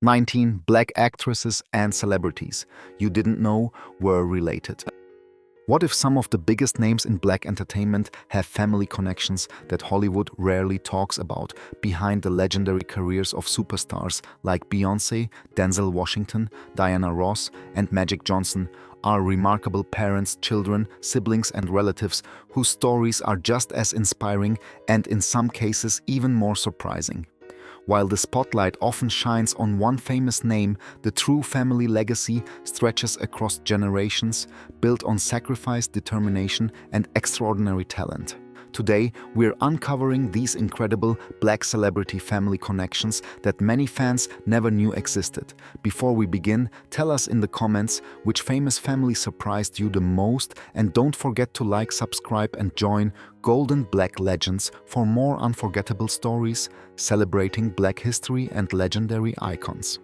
19 Black actresses and celebrities you didn't know were related. What if some of the biggest names in black entertainment have family connections that Hollywood rarely talks about behind the legendary careers of superstars like Beyoncé, Denzel Washington, Diana Ross, and Magic Johnson are remarkable parents, children, siblings, and relatives whose stories are just as inspiring and in some cases even more surprising. While the spotlight often shines on one famous name, the true family legacy stretches across generations, built on sacrifice, determination, and extraordinary talent. Today, we're uncovering these incredible black celebrity family connections that many fans never knew existed. Before we begin, tell us in the comments which famous family surprised you the most, and don't forget to like, subscribe, and join Golden Black Legends for more unforgettable stories celebrating black history and legendary icons.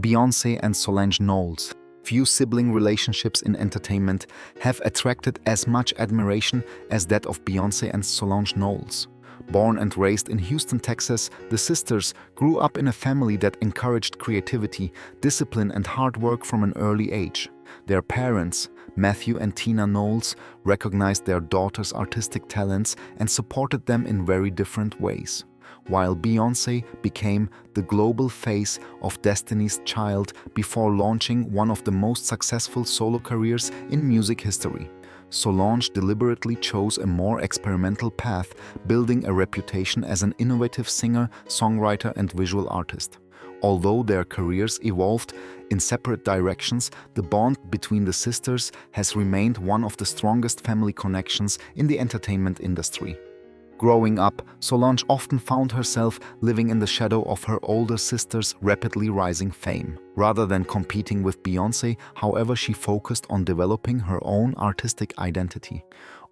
Beyoncé and Solange Knowles. Few sibling relationships in entertainment have attracted as much admiration as that of Beyoncé and Solange Knowles. Born and raised in Houston, Texas, the sisters grew up in a family that encouraged creativity, discipline, and hard work from an early age. Their parents, Matthew and Tina Knowles, recognized their daughter's artistic talents and supported them in very different ways. While Beyoncé became the global face of Destiny's Child before launching one of the most successful solo careers in music history, Solange deliberately chose a more experimental path, building a reputation as an innovative singer, songwriter, and visual artist. Although their careers evolved in separate directions, the bond between the sisters has remained one of the strongest family connections in the entertainment industry. Growing up, Solange often found herself living in the shadow of her older sister's rapidly rising fame. Rather than competing with Beyoncé, however, she focused on developing her own artistic identity.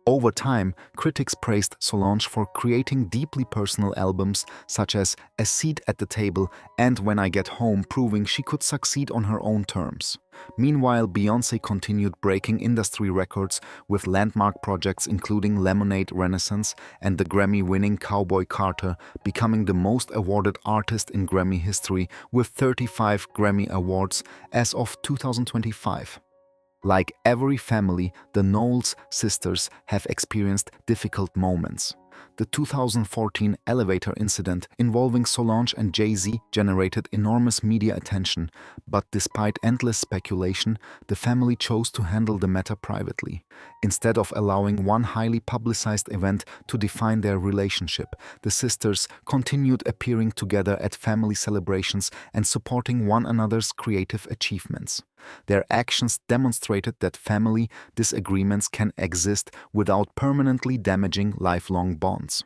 Over time, critics praised Solange for creating deeply personal albums such as A Seat at the Table and When I Get Home, proving she could succeed on her own terms. Meanwhile, Beyoncé continued breaking industry records with landmark projects including Lemonade Renaissance and the Grammy-winning Cowboy Carter, becoming the most awarded artist in Grammy history with 35 Grammy Awards as of 2025. Like every family, the Knowles sisters have experienced difficult moments. The 2014 elevator incident involving Solange and Jay-Z generated enormous media attention, but despite endless speculation, the family chose to handle the matter privately. Instead of allowing one highly publicized event to define their relationship, the sisters continued appearing together at family celebrations and supporting one another's creative achievements. Their actions demonstrated that family disagreements can exist without permanently damaging lifelong bonds.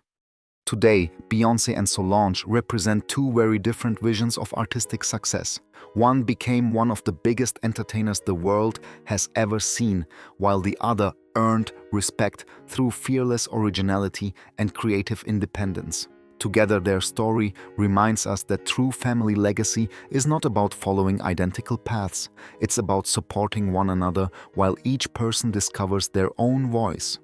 Today, Beyoncé and Solange represent two very different visions of artistic success. One became one of the biggest entertainers the world has ever seen, while the other earned respect through fearless originality and creative independence. Together, their story reminds us that true family legacy is not about following identical paths. It's about supporting one another while each person discovers their own voice.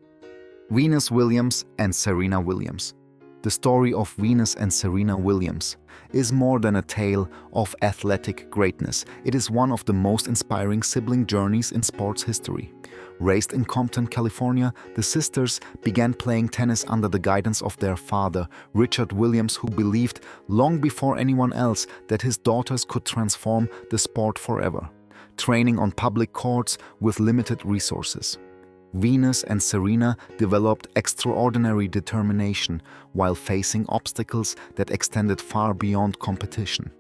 Venus Williams and Serena Williams. The story of Venus and Serena Williams is more than a tale of athletic greatness. It is one of the most inspiring sibling journeys in sports history. Raised in Compton, California, the sisters began playing tennis under the guidance of their father, Richard Williams, who believed long before anyone else that his daughters could transform the sport forever. Training on public courts with limited resources, Venus and Serena developed extraordinary determination while facing obstacles that extended far beyond competition.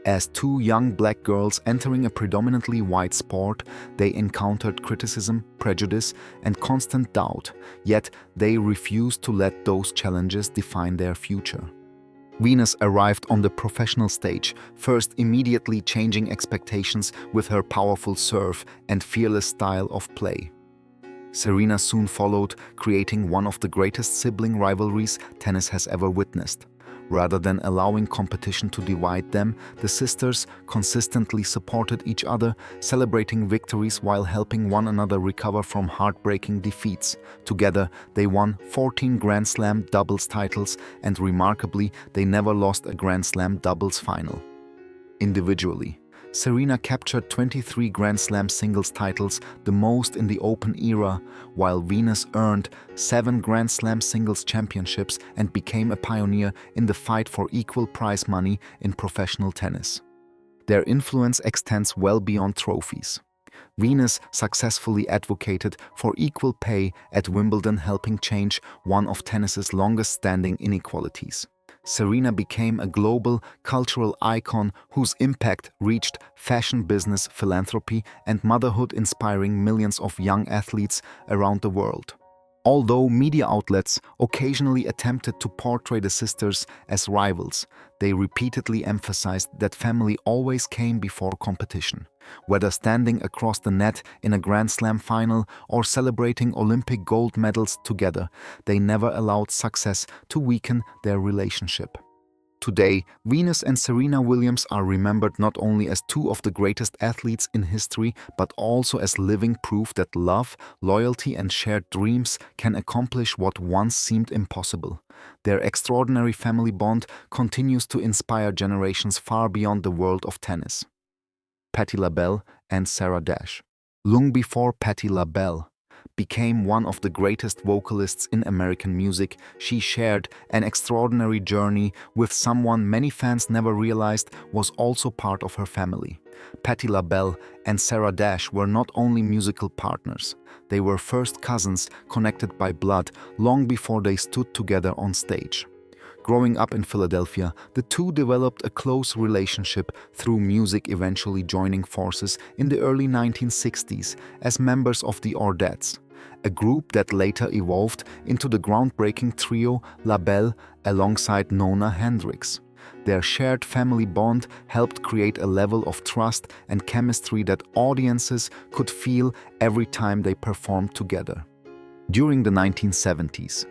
As two young black girls entering a predominantly white sport, they encountered criticism, prejudice, and constant doubt, yet they refused to let those challenges define their future. Venus arrived on the professional stage, first immediately changing expectations with her powerful serve and fearless style of play. Serena soon followed, creating one of the greatest sibling rivalries tennis has ever witnessed. Rather than allowing competition to divide them, the sisters consistently supported each other, celebrating victories while helping one another recover from heartbreaking defeats. Together, they won 14 Grand Slam doubles titles, and remarkably, they never lost a Grand Slam doubles final. Individually, Serena captured 23 Grand Slam singles titles, the most in the Open era, while Venus earned 7 Grand Slam singles championships and became a pioneer in the fight for equal prize money in professional tennis. Their influence extends well beyond trophies. Venus successfully advocated for equal pay at Wimbledon, helping change one of tennis's longest-standing inequalities. Serena became a global cultural icon whose impact reached fashion business, philanthropy, and motherhood, inspiring millions of young athletes around the world. Although media outlets occasionally attempted to portray the sisters as rivals, they repeatedly emphasized that family always came before competition. Whether standing across the net in a Grand Slam final or celebrating Olympic gold medals together, they never allowed success to weaken their relationship. Today, Venus and Serena Williams are remembered not only as two of the greatest athletes in history, but also as living proof that love, loyalty, and shared dreams can accomplish what once seemed impossible. Their extraordinary family bond continues to inspire generations far beyond the world of tennis. Patti LaBelle and Sarah Dash. Long before Patti LaBelle became one of the greatest vocalists in American music, she shared an extraordinary journey with someone many fans never realized was also part of her family. Patti LaBelle and Sarah Dash were not only musical partners, they were first cousins connected by blood long before they stood together on stage. Growing up in Philadelphia, the two developed a close relationship through music, eventually joining forces in the early 1960s as members of the Ordettes, a group that later evolved into the groundbreaking trio LaBelle alongside Nona Hendrix. Their shared family bond helped create a level of trust and chemistry that audiences could feel every time they performed together. During the 1970s,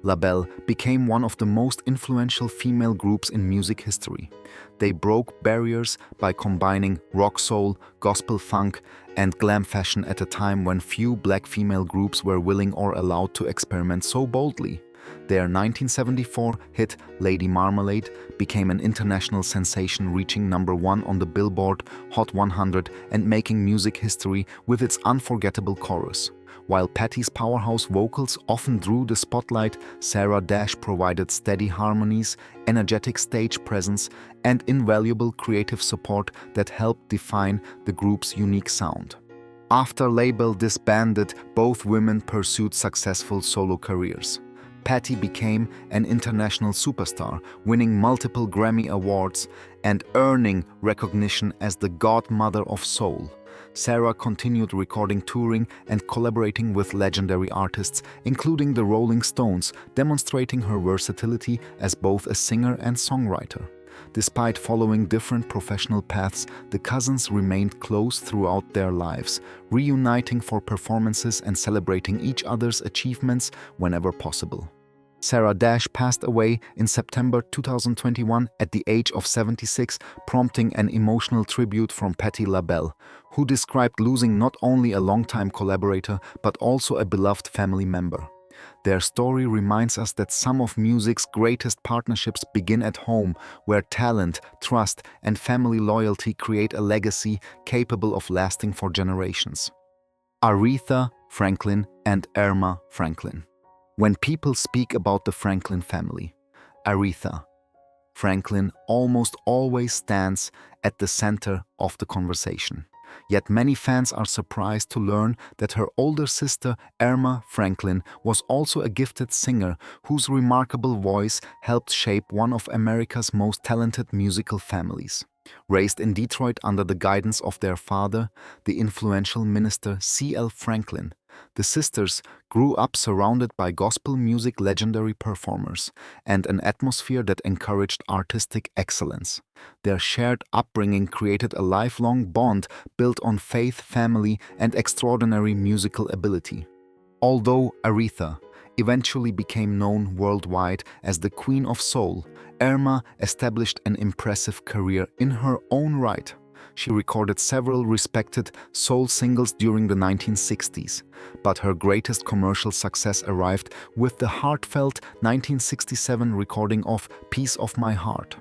LaBelle became one of the most influential female groups in music history. They broke barriers by combining rock soul, gospel funk, and glam fashion at a time when few black female groups were willing or allowed to experiment so boldly. Their 1974 hit Lady Marmalade became an international sensation, reaching #1 on the Billboard Hot 100 and making music history with its unforgettable chorus. While Patti's powerhouse vocals often drew the spotlight, Sarah Dash provided steady harmonies, energetic stage presence, and invaluable creative support that helped define the group's unique sound. After label disbanded, both women pursued successful solo careers. Patti became an international superstar, winning multiple Grammy Awards and earning recognition as the godmother of soul. Sarah continued recording, touring, and collaborating with legendary artists, including the Rolling Stones, demonstrating her versatility as both a singer and songwriter. Despite following different professional paths, the cousins remained close throughout their lives, reuniting for performances and celebrating each other's achievements whenever possible. Sarah Dash passed away in September 2021 at the age of 76, prompting an emotional tribute from Patti LaBelle, who described losing not only a longtime collaborator but also a beloved family member. Their story reminds us that some of music's greatest partnerships begin at home, where talent, trust, and family loyalty create a legacy capable of lasting for generations. Aretha Franklin and Irma Franklin. When people speak about the Franklin family, Aretha Franklin almost always stands at the center of the conversation. Yet many fans are surprised to learn that her older sister, Irma Franklin, was also a gifted singer whose remarkable voice helped shape one of America's most talented musical families. Raised in Detroit under the guidance of their father, the influential minister C.L. Franklin, the sisters grew up surrounded by gospel music legendary performers and an atmosphere that encouraged artistic excellence. Their shared upbringing created a lifelong bond built on faith, family, and extraordinary musical ability. Although Aretha eventually became known worldwide as the Queen of Soul, Irma established an impressive career in her own right. She recorded several respected soul singles during the 1960s, but her greatest commercial success arrived with the heartfelt 1967 recording of "Piece of My Heart."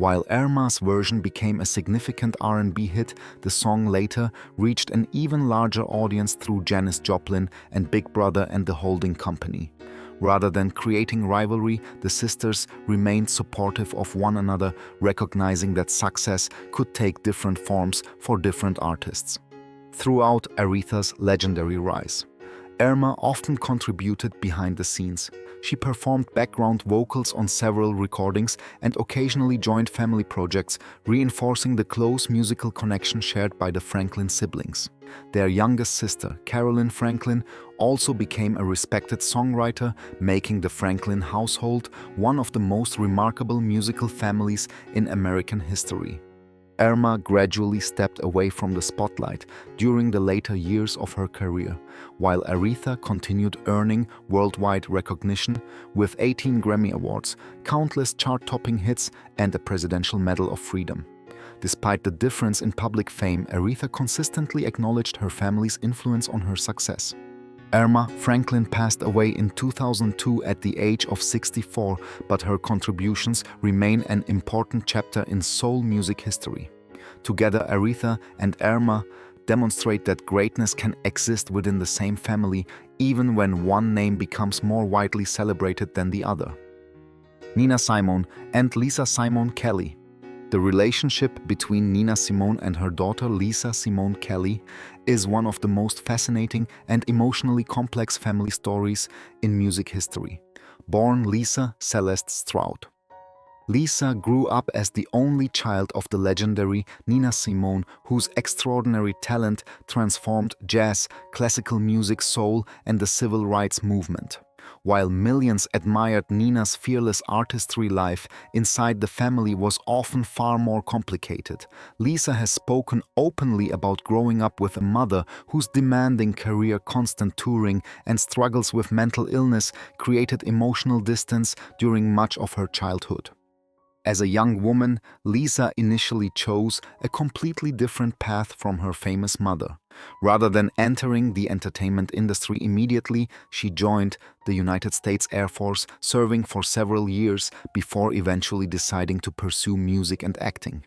While Irma's version became a significant R&B hit, the song later reached an even larger audience through Janis Joplin and Big Brother and the Holding Company. Rather than creating rivalry, the sisters remained supportive of one another, recognizing that success could take different forms for different artists. Throughout Aretha's legendary rise, Irma often contributed behind the scenes. She performed background vocals on several recordings and occasionally joined family projects, reinforcing the close musical connection shared by the Franklin siblings. Their youngest sister, Carolyn Franklin, also became a respected songwriter, making the Franklin household one of the most remarkable musical families in American history. Irma gradually stepped away from the spotlight during the later years of her career, while Aretha continued earning worldwide recognition with 18 Grammy Awards, countless chart-topping hits, and a Presidential Medal of Freedom. Despite the difference in public fame, Aretha consistently acknowledged her family's influence on her success. Irma Franklin passed away in 2002 at the age of 64, but her contributions remain an important chapter in soul music history. Together, Aretha and Irma demonstrate that greatness can exist within the same family, even when one name becomes more widely celebrated than the other. Nina Simone and Lisa Simone Kelly. The relationship between Nina Simone and her daughter Lisa Simone Kelly is one of the most fascinating and emotionally complex family stories in music history. Born Lisa Celeste Stroud, Lisa grew up as the only child of the legendary Nina Simone, whose extraordinary talent transformed jazz, classical music, soul, and the civil rights movement. While millions admired Nina's fearless artistry, life inside the family was often far more complicated. Lisa has spoken openly about growing up with a mother whose demanding career, constant touring, and struggles with mental illness created emotional distance during much of her childhood. As a young woman, Lisa initially chose a completely different path from her famous mother. Rather than entering the entertainment industry immediately, she joined the United States Air Force, serving for several years before eventually deciding to pursue music and acting.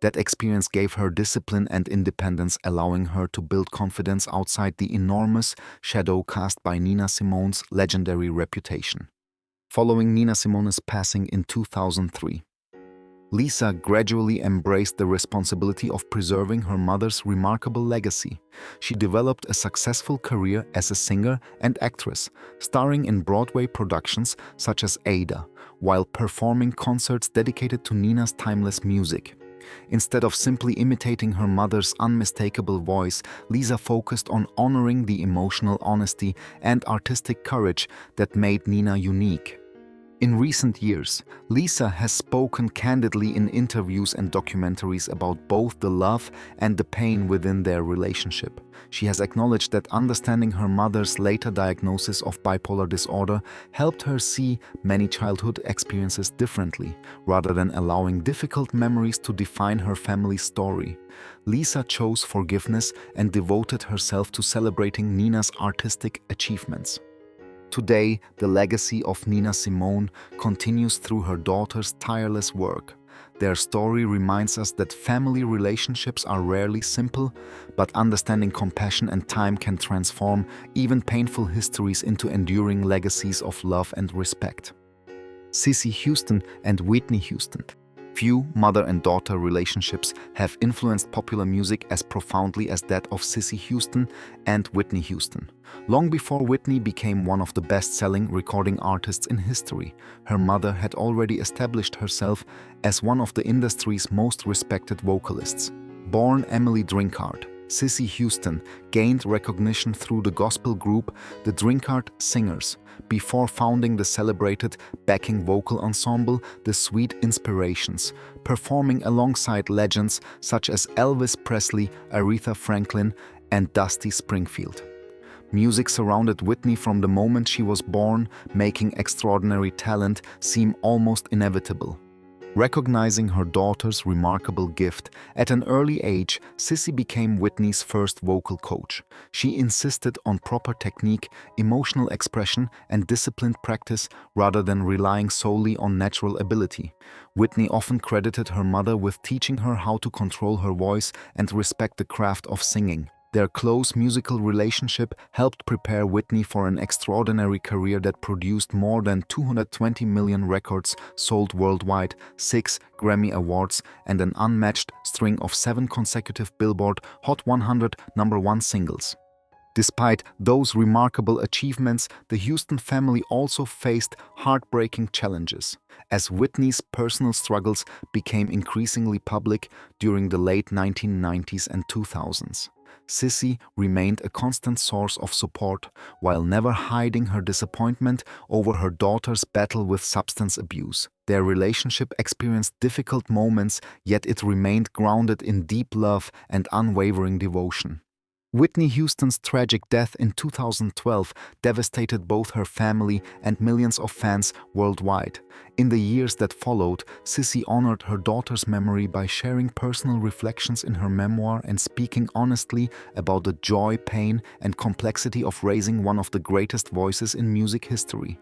That experience gave her discipline and independence, allowing her to build confidence outside the enormous shadow cast by Nina Simone's legendary reputation. Following Nina Simone's passing in 2003, Lisa gradually embraced the responsibility of preserving her mother's remarkable legacy. She developed a successful career as a singer and actress, starring in Broadway productions such as Ada, while performing concerts dedicated to Nina's timeless music. Instead of simply imitating her mother's unmistakable voice, Lisa focused on honoring the emotional honesty and artistic courage that made Nina unique. In recent years, Lisa has spoken candidly in interviews and documentaries about both the love and the pain within their relationship. She has acknowledged that understanding her mother's later diagnosis of bipolar disorder helped her see many childhood experiences differently, rather than allowing difficult memories to define her family's story. Lisa chose forgiveness and devoted herself to celebrating Nina's artistic achievements. Today, the legacy of Nina Simone continues through her daughter's tireless work. Their story reminds us that family relationships are rarely simple, but understanding compassion and time can transform even painful histories into enduring legacies of love and respect. Cissy Houston and Whitney Houston. Few mother and daughter relationships have influenced popular music as profoundly as that of Cissy Houston and Whitney Houston. Long before Whitney became one of the best-selling recording artists in history, her mother had already established herself as one of the industry's most respected vocalists. Born Emily Drinkard, Cissy Houston gained recognition through the gospel group the Drinkard Singers, before founding the celebrated backing vocal ensemble The Sweet Inspirations, performing alongside legends such as Elvis Presley, Aretha Franklin, and Dusty Springfield. Music surrounded Whitney from the moment she was born, making extraordinary talent seem almost inevitable. Recognizing her daughter's remarkable gift, at an early age, Sissy became Whitney's first vocal coach. She insisted on proper technique, emotional expression, and disciplined practice rather than relying solely on natural ability. Whitney often credited her mother with teaching her how to control her voice and respect the craft of singing. Their close musical relationship helped prepare Whitney for an extraordinary career that produced more than 220 million records sold worldwide, 6 Grammy Awards, and an unmatched string of 7 consecutive Billboard Hot 100 #1 singles. Despite those remarkable achievements, the Houston family also faced heartbreaking challenges, as Whitney's personal struggles became increasingly public during the late 1990s and 2000s. Sissy remained a constant source of support, while never hiding her disappointment over her daughter's battle with substance abuse. Their relationship experienced difficult moments, yet it remained grounded in deep love and unwavering devotion. Whitney Houston's tragic death in 2012 devastated both her family and millions of fans worldwide. In the years that followed, Sissy honored her daughter's memory by sharing personal reflections in her memoir and speaking honestly about the joy, pain, and complexity of raising one of the greatest voices in music history.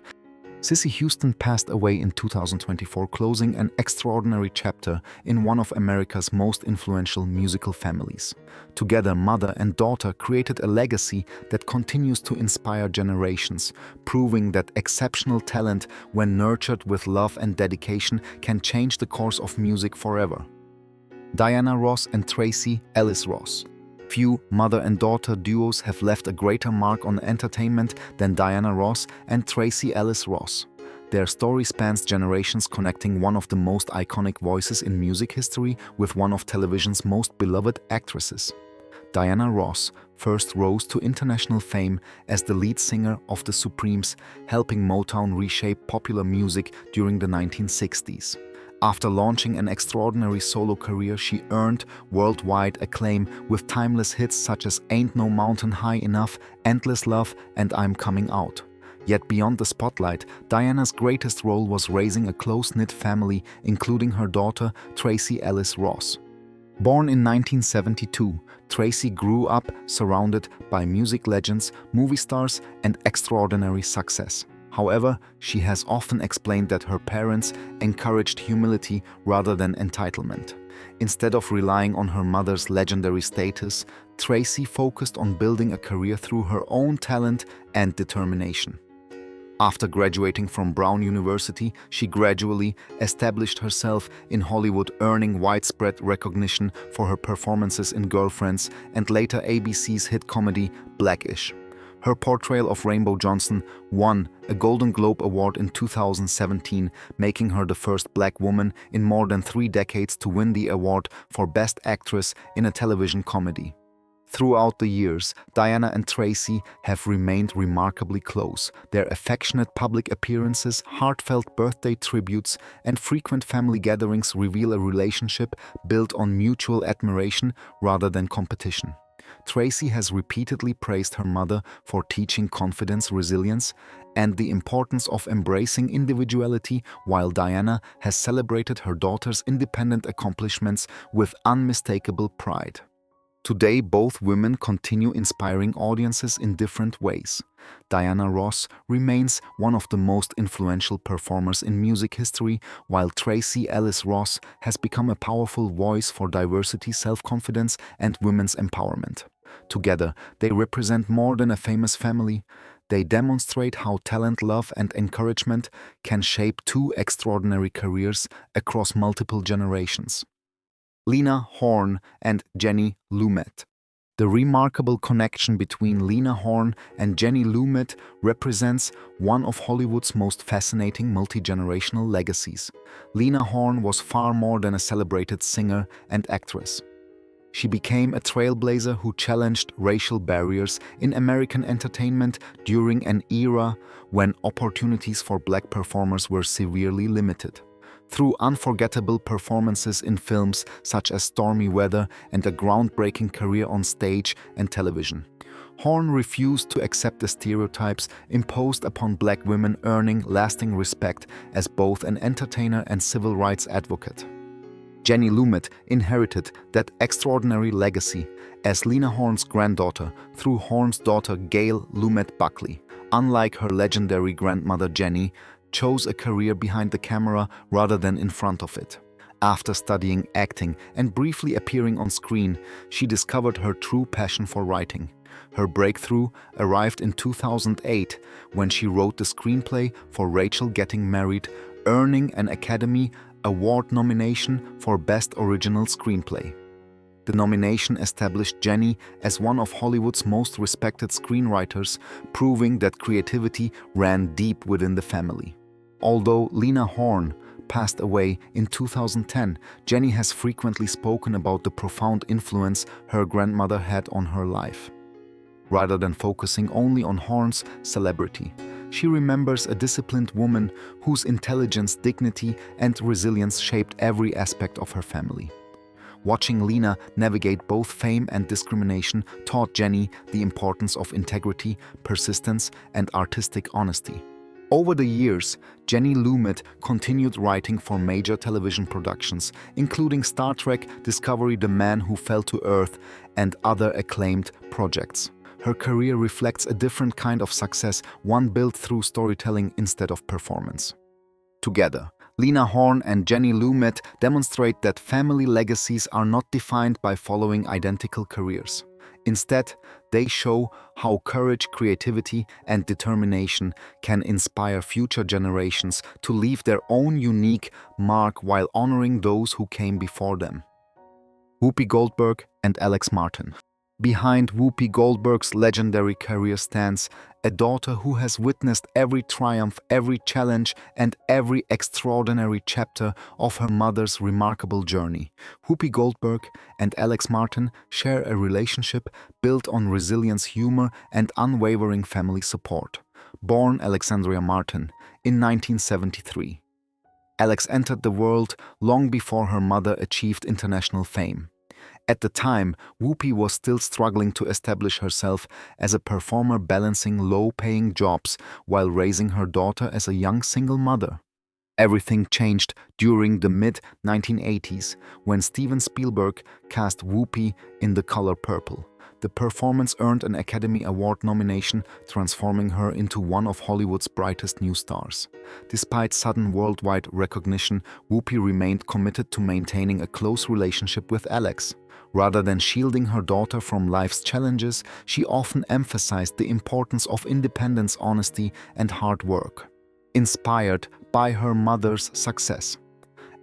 Sissy Houston passed away in 2024, closing an extraordinary chapter in one of America's most influential musical families. Together, mother and daughter created a legacy that continues to inspire generations, proving that exceptional talent, when nurtured with love and dedication, can change the course of music forever. Diana Ross and Tracee Ellis Ross. Few mother and daughter duos have left a greater mark on entertainment than Diana Ross and Tracee Ellis Ross. Their story spans generations, connecting one of the most iconic voices in music history with one of television's most beloved actresses. Diana Ross first rose to international fame as the lead singer of the Supremes, helping Motown reshape popular music during the 1960s. After launching an extraordinary solo career, she earned worldwide acclaim with timeless hits such as Ain't No Mountain High Enough, Endless Love, and I'm Coming Out. Yet beyond the spotlight, Diana's greatest role was raising a close-knit family, including her daughter, Tracee Ellis Ross. Born in 1972, Tracee grew up surrounded by music legends, movie stars, and extraordinary success. However, she has often explained that her parents encouraged humility rather than entitlement. Instead of relying on her mother's legendary status, Tracee focused on building a career through her own talent and determination. After graduating from Brown University, she gradually established herself in Hollywood, earning widespread recognition for her performances in Girlfriends and later ABC's hit comedy Blackish. Her portrayal of Rainbow Johnson won a Golden Globe Award in 2017, making her the first black woman in more than 3 decades to win the award for Best Actress in a television comedy. Throughout the years, Diana and Tracee have remained remarkably close. Their affectionate public appearances, heartfelt birthday tributes, and frequent family gatherings reveal a relationship built on mutual admiration rather than competition. Tracee has repeatedly praised her mother for teaching confidence, resilience, and the importance of embracing individuality, while Diana has celebrated her daughter's independent accomplishments with unmistakable pride. Today, both women continue inspiring audiences in different ways. Diana Ross remains one of the most influential performers in music history, while Tracee Ellis Ross has become a powerful voice for diversity, self-confidence, and women's empowerment. Together, they represent more than a famous family. They demonstrate how talent, love, and encouragement can shape 2 extraordinary careers across multiple generations. Lena Horne and Jenny Lumet. The remarkable connection between Lena Horne and Jenny Lumet represents one of Hollywood's most fascinating multi-generational legacies. Lena Horne was far more than a celebrated singer and actress. She became a trailblazer who challenged racial barriers in American entertainment during an era when opportunities for black performers were severely limited. Through unforgettable performances in films such as Stormy Weather and a groundbreaking career on stage and television, Horne refused to accept the stereotypes imposed upon black women, earning lasting respect as both an entertainer and civil rights advocate. Jenny Lumet inherited that extraordinary legacy as Lena Horne's granddaughter through Horne's daughter Gail Lumet Buckley. Unlike her legendary grandmother Jenny, chose a career behind the camera rather than in front of it. After studying acting and briefly appearing on screen, she discovered her true passion for writing. Her breakthrough arrived in 2008 when she wrote the screenplay for Rachel Getting Married, earning an Academy Award nomination for Best Original Screenplay. The nomination established Jenny as one of Hollywood's most respected screenwriters, proving that creativity ran deep within the family. Although Lena Horne passed away in 2010, Jenny has frequently spoken about the profound influence her grandmother had on her life. Rather than focusing only on Horne's celebrity, she remembers a disciplined woman whose intelligence, dignity, and resilience shaped every aspect of her family. Watching Lena navigate both fame and discrimination taught Jenny the importance of integrity, persistence, and artistic honesty. Over the years, Jenny Lumet continued writing for major television productions, including Star Trek, Discovery, The Man Who Fell to Earth, and other acclaimed projects. Her career reflects a different kind of success, one built through storytelling instead of performance. Together, Lena Horne and Jenny Lumet demonstrate that family legacies are not defined by following identical careers. Instead, they show how courage, creativity, and determination can inspire future generations to leave their own unique mark while honoring those who came before them. Whoopi Goldberg and Alex Martin. Behind Whoopi Goldberg's legendary career stands a daughter who has witnessed every triumph, every challenge, and every extraordinary chapter of her mother's remarkable journey. Whoopi Goldberg and Alex Martin share a relationship built on resilience, humor, and unwavering family support. Born Alexandria Martin in 1973, Alex entered the world long before her mother achieved international fame. At the time, Whoopi was still struggling to establish herself as a performer, balancing low-paying jobs while raising her daughter as a young single mother. Everything changed during the mid-1980s when Steven Spielberg cast Whoopi in The Color Purple. The performance earned an Academy Award nomination, transforming her into one of Hollywood's brightest new stars. Despite sudden worldwide recognition, Whoopi remained committed to maintaining a close relationship with Alex. Rather than shielding her daughter from life's challenges, she often emphasized the importance of independence, honesty, and hard work. Inspired by her mother's success,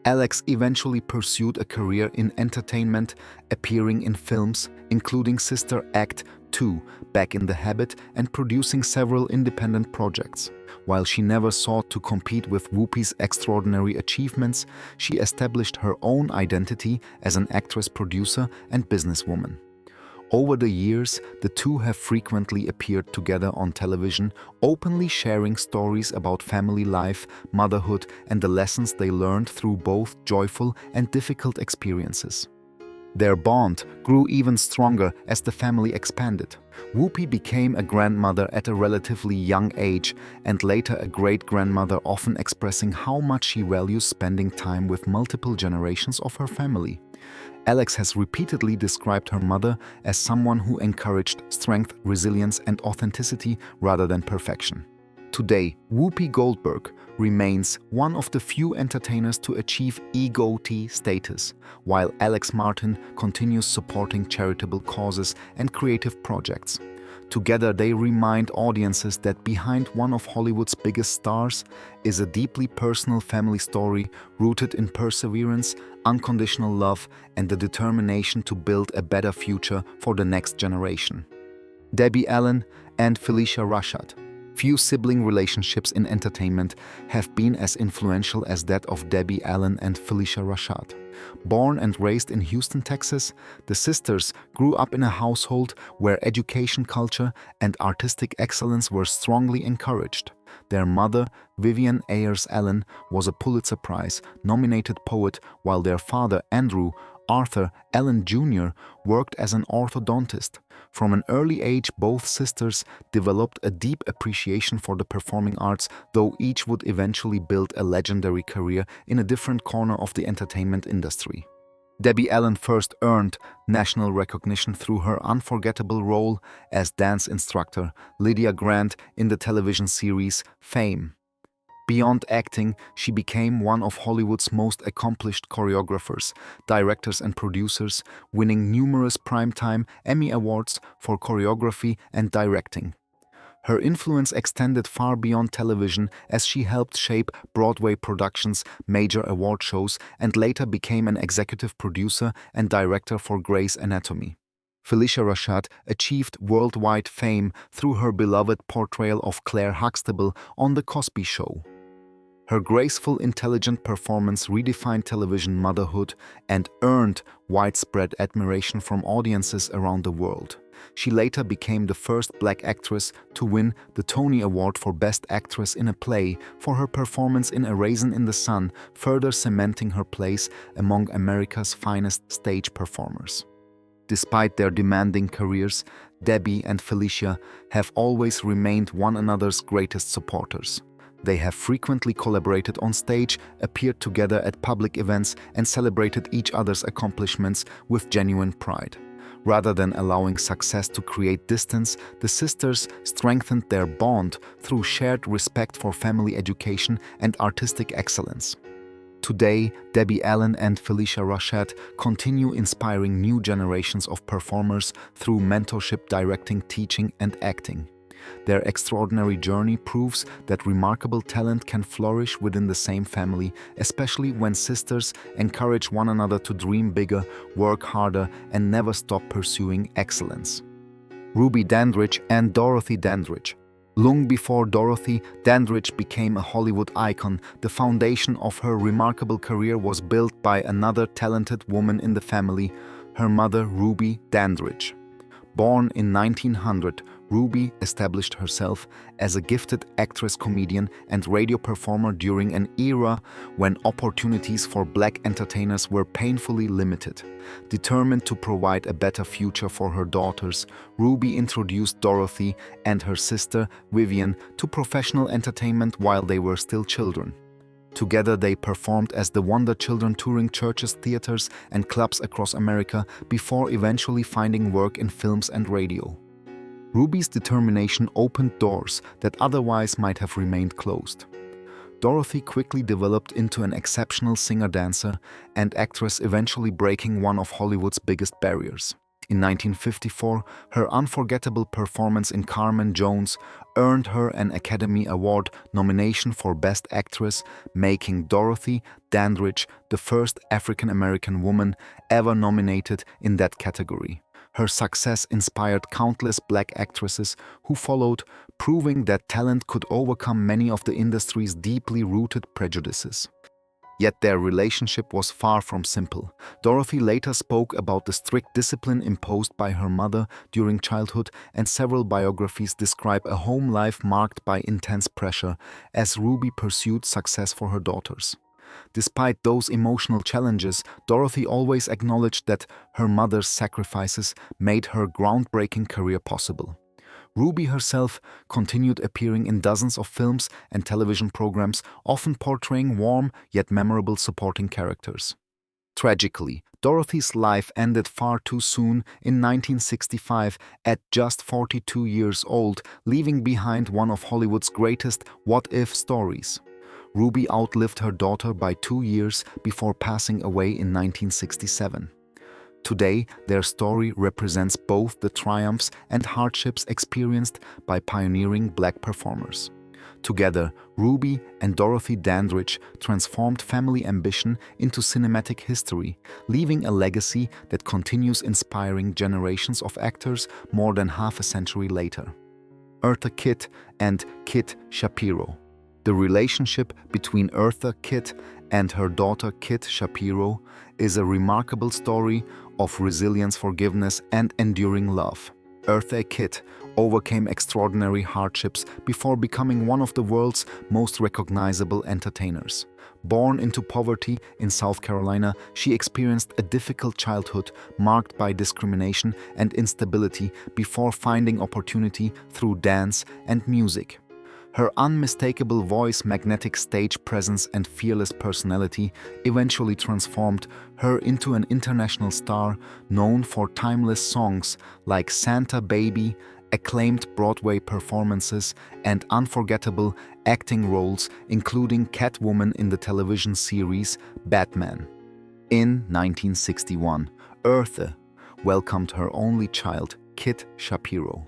Alex eventually pursued a career in entertainment, appearing in films, including Sister Act 2, Back in the Habit, and producing several independent projects. While she never sought to compete with Whoopi's extraordinary achievements, she established her own identity as an actress, producer, and businesswoman. Over the years, the two have frequently appeared together on television, openly sharing stories about family life, motherhood, and the lessons they learned through both joyful and difficult experiences. Their bond grew even stronger as the family expanded. Whoopi became a grandmother at a relatively young age and later a great-grandmother, often expressing how much she values spending time with multiple generations of her family. Alex has repeatedly described her mother as someone who encouraged strength, resilience, and authenticity rather than perfection. Today, Whoopi Goldberg remains one of the few entertainers to achieve EGOT status, while Alex Martin continues supporting charitable causes and creative projects. Together, they remind audiences that behind one of Hollywood's biggest stars is a deeply personal family story rooted in perseverance, unconditional love, and the determination to build a better future for the next generation. Debbie Allen and Felicia Rashad. Few sibling relationships in entertainment have been as influential as that of Debbie Allen and Felicia Rashad. Born and raised in Houston, Texas, the sisters grew up in a household where education, culture, and artistic excellence were strongly encouraged. Their mother, Vivian Ayers Allen, was a Pulitzer Prize-nominated poet, while their father, Andrew, Arthur Allen Jr., worked as an orthodontist. From an early age, both sisters developed a deep appreciation for the performing arts, though each would eventually build a legendary career in a different corner of the entertainment industry. Debbie Allen first earned national recognition through her unforgettable role as dance instructor Lydia Grant in the television series Fame. Beyond acting, she became one of Hollywood's most accomplished choreographers, directors and producers, winning numerous Primetime Emmy Awards for choreography and directing. Her influence extended far beyond television as she helped shape Broadway productions, major award shows, and later became an executive producer and director for Grey's Anatomy. Phylicia Rashad achieved worldwide fame through her beloved portrayal of Claire Huxtable on The Cosby Show. Her graceful, intelligent performance redefined television motherhood and earned widespread admiration from audiences around the world. She later became the first Black actress to win the Tony Award for Best Actress in a Play for her performance in A Raisin in the Sun, further cementing her place among America's finest stage performers. Despite their demanding careers, Debbie and Phylicia have always remained one another's greatest supporters. They have frequently collaborated on stage, appeared together at public events, and celebrated each other's accomplishments with genuine pride. Rather than allowing success to create distance, the sisters strengthened their bond through shared respect for family education and artistic excellence. Today, Debbie Allen and Phylicia Rashad continue inspiring new generations of performers through mentorship, directing, teaching, and acting. Their extraordinary journey proves that remarkable talent can flourish within the same family, especially when sisters encourage one another to dream bigger, work harder, and never stop pursuing excellence. Ruby Dandridge and Dorothy Dandridge. Long before Dorothy Dandridge became a Hollywood icon, the foundation of her remarkable career was built by another talented woman in the family, her mother Ruby Dandridge. Born in 1900, Ruby established herself as a gifted actress, comedian, and radio performer during an era when opportunities for Black entertainers were painfully limited. Determined to provide a better future for her daughters, Ruby introduced Dorothy and her sister, Vivian, to professional entertainment while they were still children. Together they performed as the Wonder Children, touring churches, theaters, and clubs across America before eventually finding work in films and radio. Ruby's determination opened doors that otherwise might have remained closed. Dorothy quickly developed into an exceptional singer-dancer and actress, eventually breaking one of Hollywood's biggest barriers. In 1954, her unforgettable performance in Carmen Jones earned her an Academy Award nomination for Best Actress, making Dorothy Dandridge the first African-American woman ever nominated in that category. Her success inspired countless Black actresses who followed, proving that talent could overcome many of the industry's deeply rooted prejudices. Yet their relationship was far from simple. Dorothy later spoke about the strict discipline imposed by her mother during childhood, and several biographies describe a home life marked by intense pressure as Ruby pursued success for her daughters. Despite those emotional challenges, Dorothy always acknowledged that her mother's sacrifices made her groundbreaking career possible. Ruby herself continued appearing in dozens of films and television programs, often portraying warm yet memorable supporting characters. Tragically, Dorothy's life ended far too soon in 1965 at just 42 years old, leaving behind one of Hollywood's greatest what-if stories. Ruby outlived her daughter by 2 years before passing away in 1967. Today, their story represents both the triumphs and hardships experienced by pioneering Black performers. Together, Ruby and Dorothy Dandridge transformed family ambition into cinematic history, leaving a legacy that continues inspiring generations of actors more than half a century later. Eartha Kitt and Kit Shapiro. The relationship between Eartha Kitt and her daughter Kit Shapiro is a remarkable story of resilience, forgiveness, and enduring love. Eartha Kitt overcame extraordinary hardships before becoming one of the world's most recognizable entertainers. Born into poverty in South Carolina, she experienced a difficult childhood marked by discrimination and instability before finding opportunity through dance and music. Her unmistakable voice, magnetic stage presence, and fearless personality eventually transformed her into an international star known for timeless songs like Santa Baby, acclaimed Broadway performances, and unforgettable acting roles, including Catwoman in the television series Batman. In 1961, Eartha welcomed her only child, Kit Shapiro.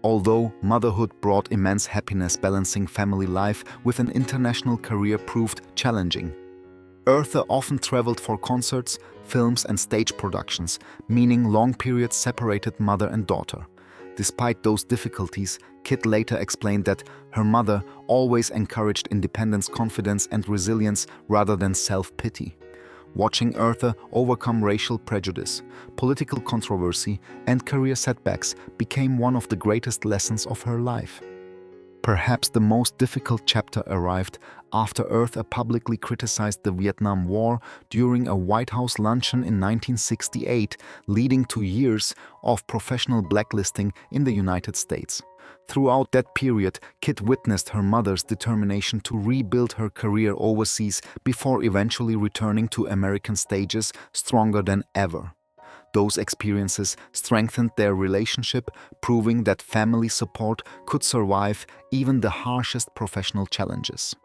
Although motherhood brought immense happiness, balancing family life with an international career proved challenging. Eartha often traveled for concerts, films, and stage productions, meaning long periods separated mother and daughter. Despite those difficulties, Kit later explained that her mother always encouraged independence, confidence, and resilience rather than self-pity. Watching Eartha overcome racial prejudice, political controversy, and career setbacks became one of the greatest lessons of her life. Perhaps the most difficult chapter arrived after Eartha publicly criticized the Vietnam War during a White House luncheon in 1968, leading to years of professional blacklisting in the United States. Throughout that period, Kit witnessed her mother's determination to rebuild her career overseas before eventually returning to American stages stronger than ever. Those experiences strengthened their relationship, proving that family support could survive even the harshest professional challenges.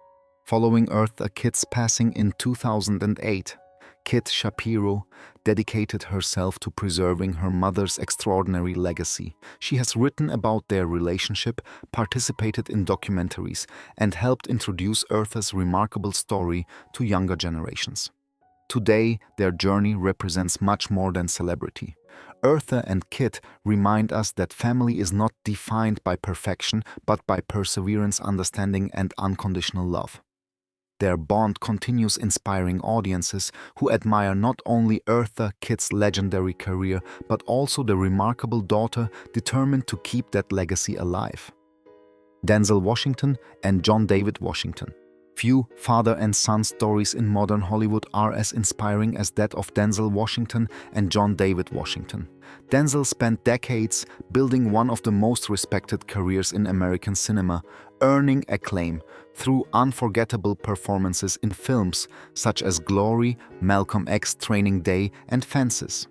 Following Eartha Kitt's passing in 2008, Kit Shapiro dedicated herself to preserving her mother's extraordinary legacy. She has written about their relationship, participated in documentaries, and helped introduce Eartha's remarkable story to younger generations. Today, their journey represents much more than celebrity. Eartha and Kit remind us that family is not defined by perfection, but by perseverance, understanding, and unconditional love. Their bond continues inspiring audiences who admire not only Eartha Kitt's legendary career, but also the remarkable daughter determined to keep that legacy alive. Denzel Washington and John David Washington. Few father and son stories in modern Hollywood are as inspiring as that of Denzel Washington and John David Washington. Denzel spent decades building one of the most respected careers in American cinema, earning acclaim through unforgettable performances in films such as Glory, Malcolm X, Training Day, and Fences.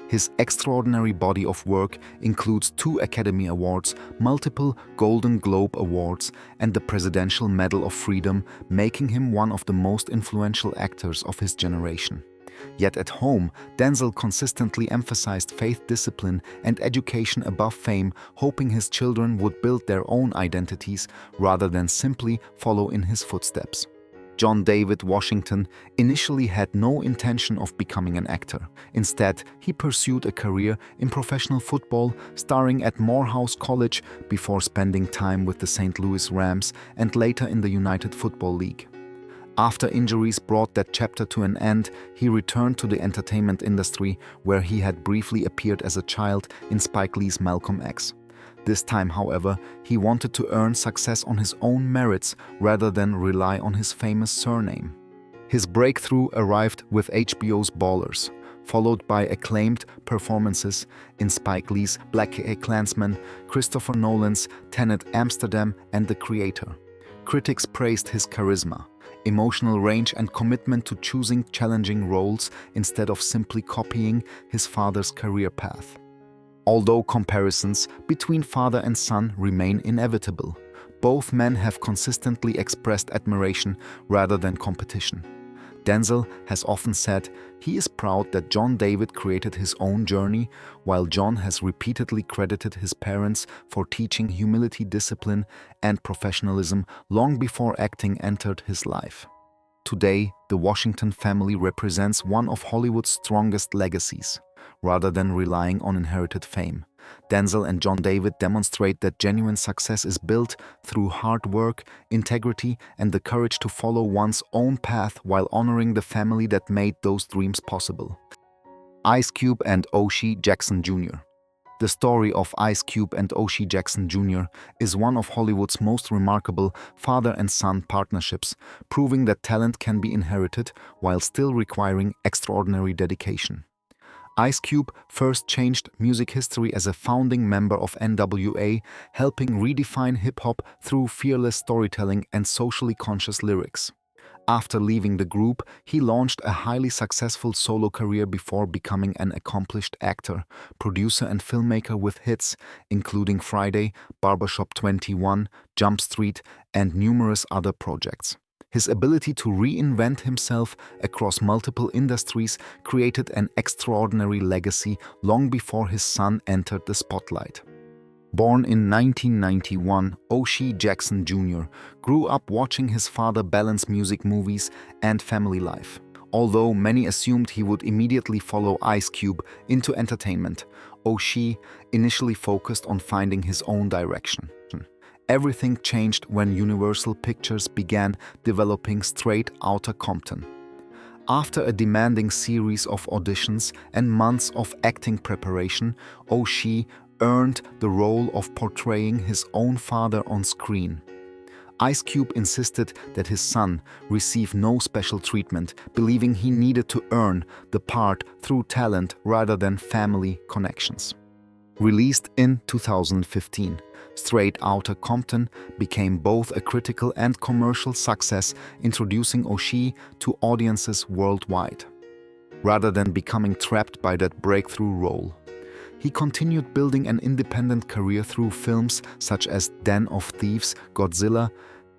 His extraordinary body of work includes 2 Academy Awards, multiple Golden Globe Awards, and the Presidential Medal of Freedom, making him one of the most influential actors of his generation. Yet at home, Denzel consistently emphasized faith, discipline, and education above fame, hoping his children would build their own identities rather than simply follow in his footsteps. John David Washington initially had no intention of becoming an actor. Instead, he pursued a career in professional football, starring at Morehouse College before spending time with the St. Louis Rams and later in the United Football League. After injuries brought that chapter to an end, he returned to the entertainment industry, where he had briefly appeared as a child in Spike Lee's Malcolm X. This time, however, he wanted to earn success on his own merits rather than rely on his famous surname. His breakthrough arrived with HBO's Ballers, followed by acclaimed performances in Spike Lee's BlacKkKlansman, Christopher Nolan's Tenet, Amsterdam, and The Creator. Critics praised his charisma, emotional range, and commitment to choosing challenging roles instead of simply copying his father's career path. Although comparisons between father and son remain inevitable, both men have consistently expressed admiration rather than competition. Denzel has often said he is proud that John David created his own journey, while John has repeatedly credited his parents for teaching humility, discipline, and professionalism long before acting entered his life. Today, the Washington family represents one of Hollywood's strongest legacies. Rather than relying on inherited fame, Denzel and John David demonstrate that genuine success is built through hard work, integrity, and the courage to follow one's own path while honoring the family that made those dreams possible. Ice Cube and O'Shea Jackson Jr. The story of Ice Cube and O'Shea Jackson Jr. is one of Hollywood's most remarkable father and son partnerships, proving that talent can be inherited while still requiring extraordinary dedication. Ice Cube first changed music history as a founding member of NWA, helping redefine hip-hop through fearless storytelling and socially conscious lyrics. After leaving the group, he launched a highly successful solo career before becoming an accomplished actor, producer and filmmaker with hits including Friday, Barbershop 21, Jump Street, and numerous other projects. His ability to reinvent himself across multiple industries created an extraordinary legacy long before his son entered the spotlight. Born in 1991, O'Shea Jackson Jr. grew up watching his father balance music movies and family life. Although many assumed he would immediately follow Ice Cube into entertainment, O'Shea initially focused on finding his own direction. Everything changed when Universal Pictures began developing Straight Outta Compton. After a demanding series of auditions and months of acting preparation, O'Shea earned the role of portraying his own father on screen. Ice Cube insisted that his son receive no special treatment, believing he needed to earn the part through talent rather than family connections. Released in 2015, Straight Outta Compton became both a critical and commercial success, introducing O'Shea to audiences worldwide. Rather than becoming trapped by that breakthrough role, he continued building an independent career through films such as Den of Thieves, Godzilla,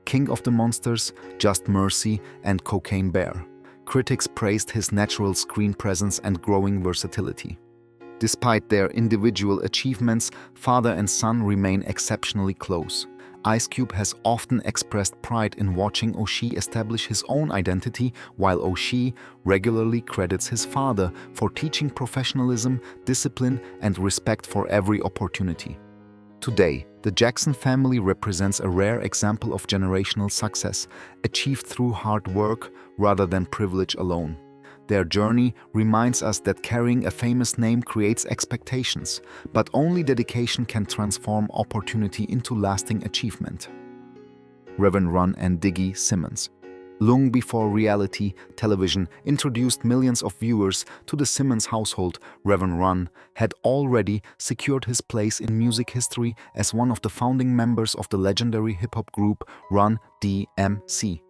King of the Monsters, Just Mercy, and Cocaine Bear. Critics praised his natural screen presence and growing versatility. Despite their individual achievements, father and son remain exceptionally close. Ice Cube has often expressed pride in watching O'Shea establish his own identity, while O'Shea regularly credits his father for teaching professionalism, discipline, and respect for every opportunity. Today, the Jackson family represents a rare example of generational success, achieved through hard work rather than privilege alone. Their journey reminds us that carrying a famous name creates expectations, but only dedication can transform opportunity into lasting achievement. Reverend Run and Diggy Simmons. Long before reality television introduced millions of viewers to the Simmons household, Reverend Run had already secured his place in music history as one of the founding members of the legendary hip-hop group Run DMC.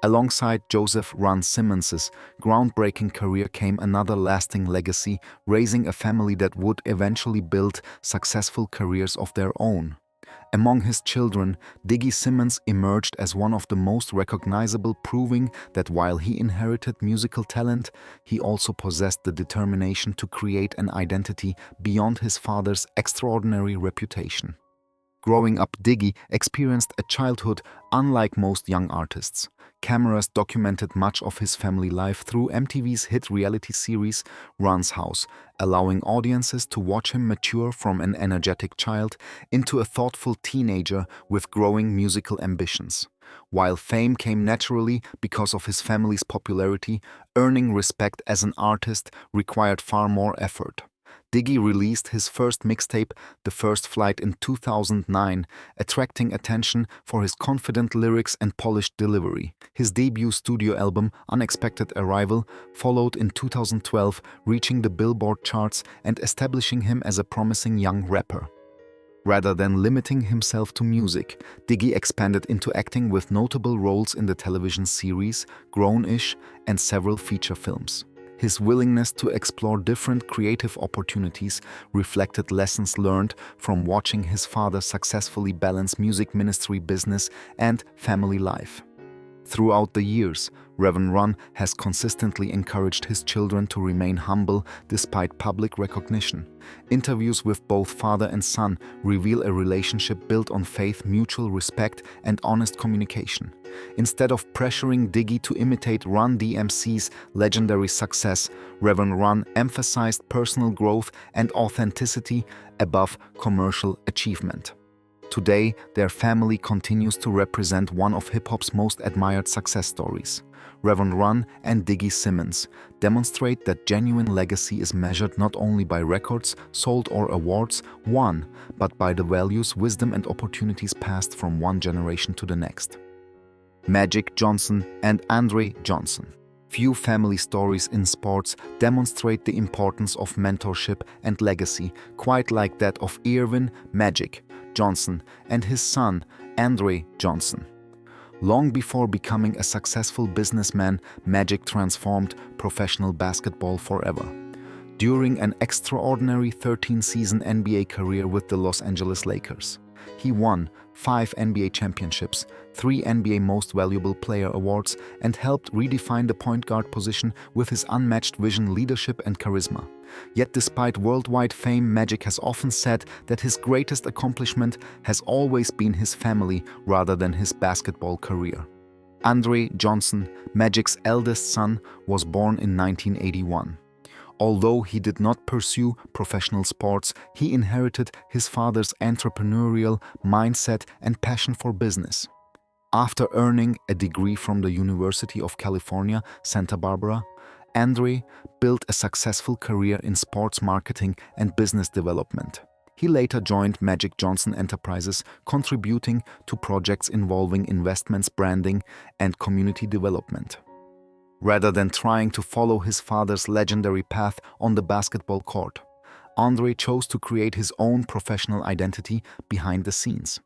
Alongside Joseph Run Simmons's groundbreaking career came another lasting legacy, raising a family that would eventually build successful careers of their own. Among his children, Diggy Simmons emerged as one of the most recognizable, proving that while he inherited musical talent, he also possessed the determination to create an identity beyond his father's extraordinary reputation. Growing up, Diggy experienced a childhood unlike most young artists. Cameras documented much of his family life through MTV's hit reality series Run's House, allowing audiences to watch him mature from an energetic child into a thoughtful teenager with growing musical ambitions. While fame came naturally because of his family's popularity, earning respect as an artist required far more effort. Diggy released his first mixtape, The First Flight, in 2009, attracting attention for his confident lyrics and polished delivery. His debut studio album, Unexpected Arrival, followed in 2012, reaching the Billboard charts and establishing him as a promising young rapper. Rather than limiting himself to music, Diggy expanded into acting with notable roles in the television series Grown-ish and several feature films. His willingness to explore different creative opportunities reflected lessons learned from watching his father successfully balance music ministry business and family life. Throughout the years, Reverend Run has consistently encouraged his children to remain humble despite public recognition. Interviews with both father and son reveal a relationship built on faith, mutual respect, and honest communication. Instead of pressuring Diggy to imitate Run DMC's legendary success, Reverend Run emphasized personal growth and authenticity above commercial achievement. Today, their family continues to represent one of hip-hop's most admired success stories. Reverend Run and Diggy Simmons, demonstrate that genuine legacy is measured not only by records sold or awards won, but by the values, wisdom, and opportunities passed from one generation to the next. Magic Johnson and Andre Johnson. Few family stories in sports demonstrate the importance of mentorship and legacy quite like that of Irvin "Magic" Johnson and his son, Andre Johnson. Long before becoming a successful businessman, Magic transformed professional basketball forever. During an extraordinary 13-season NBA career with the Los Angeles Lakers, he won 5 NBA championships, 3 NBA Most Valuable Player awards, and helped redefine the point guard position with his unmatched vision, leadership, and charisma. Yet despite worldwide fame, Magic has often said that his greatest accomplishment has always been his family rather than his basketball career. Andre Johnson, Magic's eldest son, was born in 1981. Although he did not pursue professional sports, he inherited his father's entrepreneurial mindset and passion for business. After earning a degree from the University of California, Santa Barbara, Andre built a successful career in sports marketing and business development. He later joined Magic Johnson Enterprises, contributing to projects involving investments, branding, and community development. Rather than trying to follow his father's legendary path on the basketball court, Andre chose to create his own professional identity behind the scenes.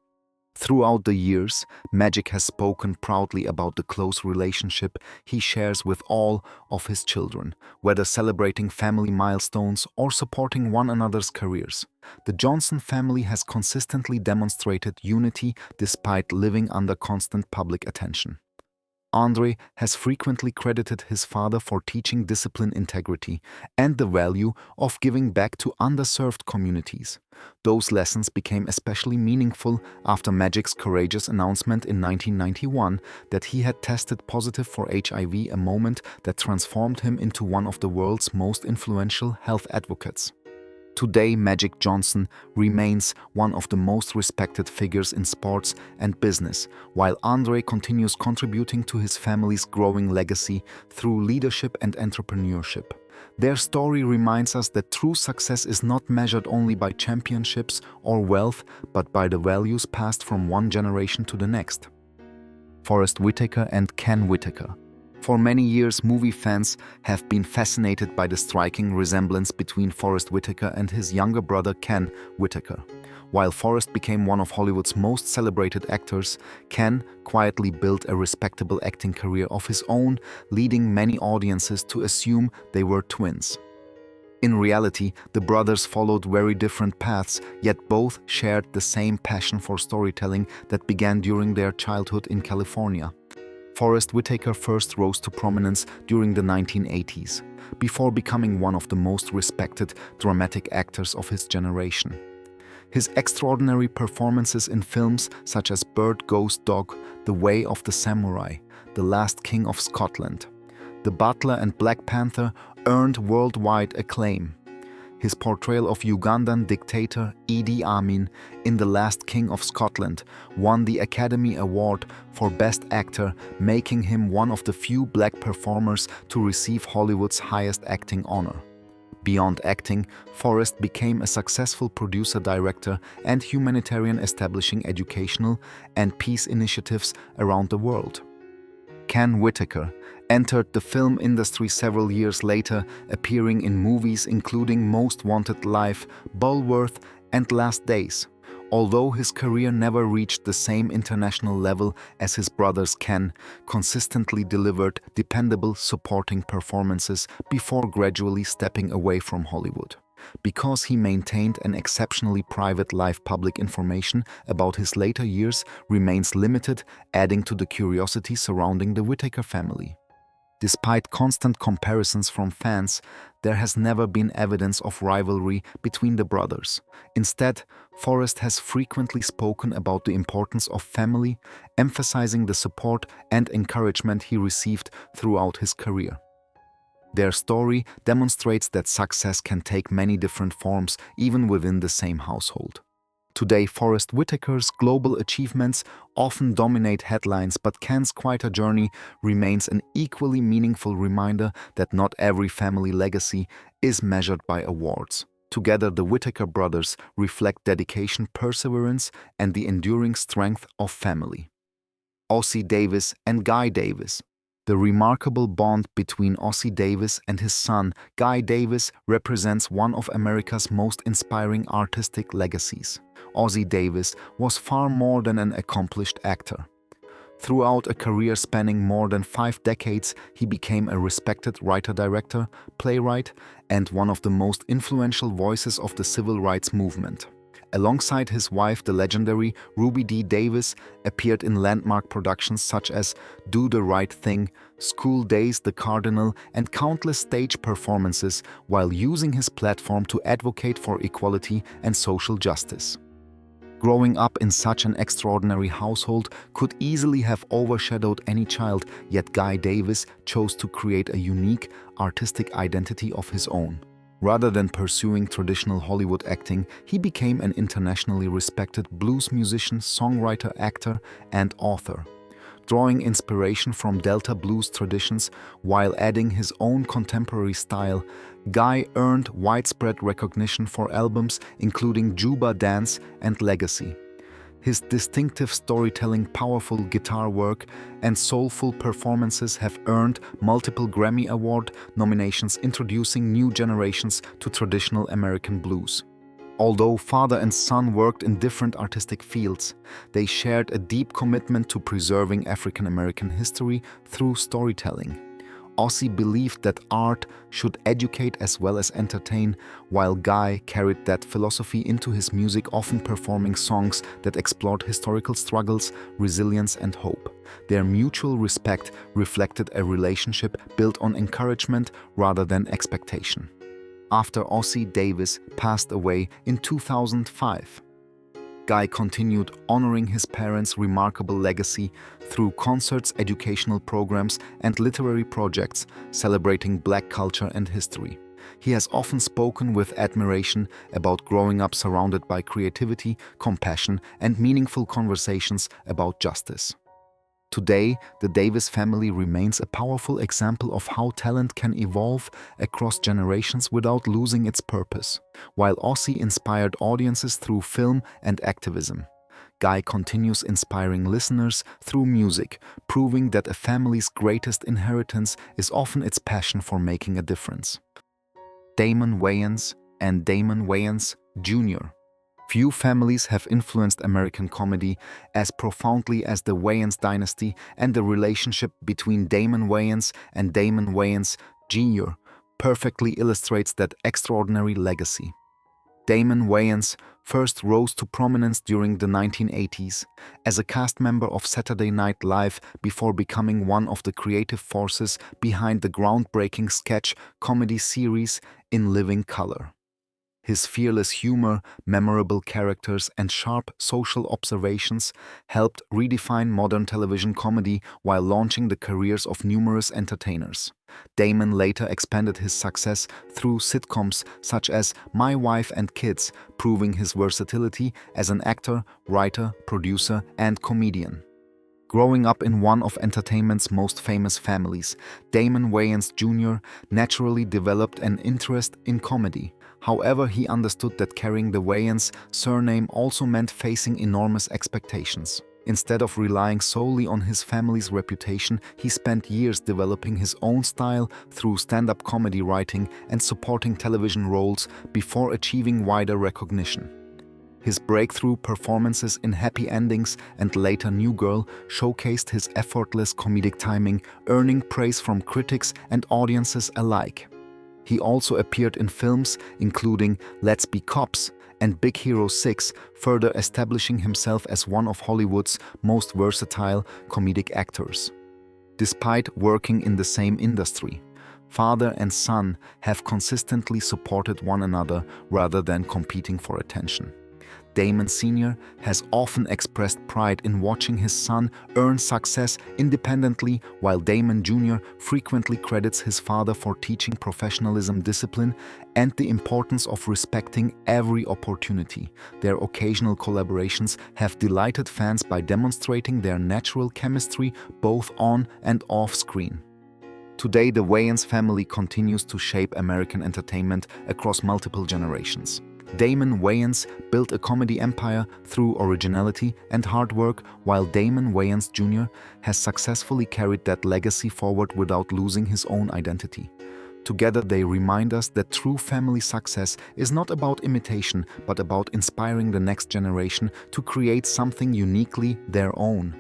Throughout the years, Magic has spoken proudly about the close relationship he shares with all of his children, whether celebrating family milestones or supporting one another's careers. The Johnson family has consistently demonstrated unity despite living under constant public attention. Andre has frequently credited his father for teaching discipline, integrity, and the value of giving back to underserved communities. Those lessons became especially meaningful after Magic's courageous announcement in 1991 that he had tested positive for HIV, a moment that transformed him into one of the world's most influential health advocates. Today, Magic Johnson remains one of the most respected figures in sports and business, while Andre continues contributing to his family's growing legacy through leadership and entrepreneurship. Their story reminds us that true success is not measured only by championships or wealth, but by the values passed from one generation to the next. Forest Whitaker and Ken Whitaker. For many years, movie fans have been fascinated by the striking resemblance between Forest Whitaker and his younger brother Ken Whitaker. While Forest became one of Hollywood's most celebrated actors, Ken quietly built a respectable acting career of his own, leading many audiences to assume they were twins. In reality, the brothers followed very different paths, yet both shared the same passion for storytelling that began during their childhood in California. Forest Whitaker first rose to prominence during the 1980s, before becoming one of the most respected dramatic actors of his generation. His extraordinary performances in films such as Bird Goes Dog, The Way of the Samurai, The Last King of Scotland, The Butler, and Black Panther earned worldwide acclaim. His portrayal of Ugandan dictator Idi Amin in The Last King of Scotland won the Academy Award for Best Actor, making him one of the few black performers to receive Hollywood's highest acting honor. Beyond acting, Forrest became a successful producer, director, and humanitarian, establishing educational and peace initiatives around the world. Ken Whitaker entered the film industry several years later, appearing in movies including Most Wanted Live, Bulworth, and Last Days. Although his career never reached the same international level as his brothers, Ken consistently delivered dependable supporting performances before gradually stepping away from Hollywood. Because he maintained an exceptionally private life, public information about his later years remains limited, adding to the curiosity surrounding the Whitaker family. Despite constant comparisons from fans, there has never been evidence of rivalry between the brothers. Instead, Forrest has frequently spoken about the importance of family, emphasizing the support and encouragement he received throughout his career. Their story demonstrates that success can take many different forms, even within the same household. Today, Forrest Whitaker's global achievements often dominate headlines, but Ken's quieter journey remains an equally meaningful reminder that not every family legacy is measured by awards. Together, the Whitaker brothers reflect dedication, perseverance, and the enduring strength of family. Ossie Davis and Guy Davis. The remarkable bond between Ossie Davis and his son, Guy Davis, represents one of America's most inspiring artistic legacies. Ossie Davis was far more than an accomplished actor. Throughout a career spanning more than 5 decades, he became a respected writer-director, playwright, and one of the most influential voices of the civil rights movement. Alongside his wife, the legendary Ruby Dee Davis appeared in landmark productions such as Do the Right Thing, School Days, The Cardinal, and countless stage performances, while using his platform to advocate for equality and social justice. Growing up in such an extraordinary household could easily have overshadowed any child, yet Guy Davis chose to create a unique, artistic identity of his own. Rather than pursuing traditional Hollywood acting, he became an internationally respected blues musician, songwriter, actor, and author. Drawing inspiration from Delta blues traditions while adding his own contemporary style, Guy earned widespread recognition for albums including Juba Dance and Legacy. His distinctive storytelling, powerful guitar work, and soulful performances have earned multiple Grammy Award nominations, introducing new generations to traditional American blues. Although father and son worked in different artistic fields, they shared a deep commitment to preserving African American history through storytelling. Ossie believed that art should educate as well as entertain, while Guy carried that philosophy into his music, often performing songs that explored historical struggles, resilience, and hope. Their mutual respect reflected a relationship built on encouragement rather than expectation. After Ossie Davis passed away in 2005, Guy continued honoring his parents' remarkable legacy through concerts, educational programs, and literary projects celebrating Black culture and history. He has often spoken with admiration about growing up surrounded by creativity, compassion, and meaningful conversations about justice. Today, the Davis family remains a powerful example of how talent can evolve across generations without losing its purpose. While Ossie inspired audiences through film and activism, Guy continues inspiring listeners through music, proving that a family's greatest inheritance is often its passion for making a difference. Damon Wayans and Damon Wayans Jr. Few families have influenced American comedy as profoundly as the Wayans dynasty, and the relationship between Damon Wayans and Damon Wayans Jr. perfectly illustrates that extraordinary legacy. Damon Wayans first rose to prominence during the 1980s as a cast member of Saturday Night Live before becoming one of the creative forces behind the groundbreaking sketch comedy series In Living Color. His fearless humor, memorable characters, and sharp social observations helped redefine modern television comedy while launching the careers of numerous entertainers. Damon later expanded his success through sitcoms such as My Wife and Kids, proving his versatility as an actor, writer, producer, and comedian. Growing up in one of entertainment's most famous families, Damon Wayans Jr. naturally developed an interest in comedy. However, he understood that carrying the Wayans surname also meant facing enormous expectations. Instead of relying solely on his family's reputation, he spent years developing his own style through stand-up comedy writing and supporting television roles before achieving wider recognition. His breakthrough performances in Happy Endings and later New Girl showcased his effortless comedic timing, earning praise from critics and audiences alike. He also appeared in films including Let's Be Cops and Big Hero 6, further establishing himself as one of Hollywood's most versatile comedic actors. Despite working in the same industry, father and son have consistently supported one another rather than competing for attention. Damon Sr., has often expressed pride in watching his son earn success independently, while Damon Jr. frequently credits his father for teaching professionalism, discipline, and the importance of respecting every opportunity. Their occasional collaborations have delighted fans by demonstrating their natural chemistry both on and off screen. Today, the Wayans family continues to shape American entertainment across multiple generations. Damon Wayans built a comedy empire through originality and hard work, while Damon Wayans Jr. has successfully carried that legacy forward without losing his own identity. Together, they remind us that true family success is not about imitation, but about inspiring the next generation to create something uniquely their own.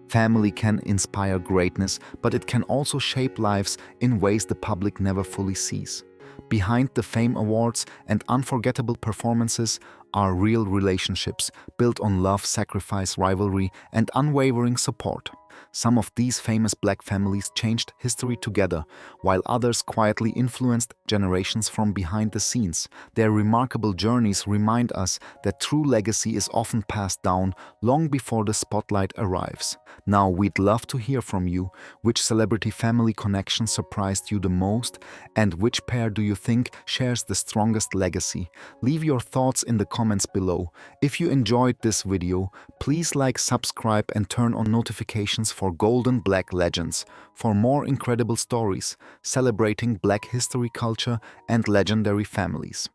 Family can inspire greatness, but it can also shape lives in ways the public never fully sees. Behind the fame, awards, and unforgettable performances are real relationships built on love, sacrifice, rivalry, and unwavering support. Some of these famous Black families changed history together, while others quietly influenced generations from behind the scenes. Their remarkable journeys remind us that true legacy is often passed down long before the spotlight arrives. Now, we'd love to hear from you. Which celebrity family connection surprised you the most, and which pair do you think shares the strongest legacy? Leave your thoughts in the comments below. If you enjoyed this video, please like, subscribe, and turn on notifications for golden Black legends. For more incredible stories celebrating Black history, culture, and legendary families.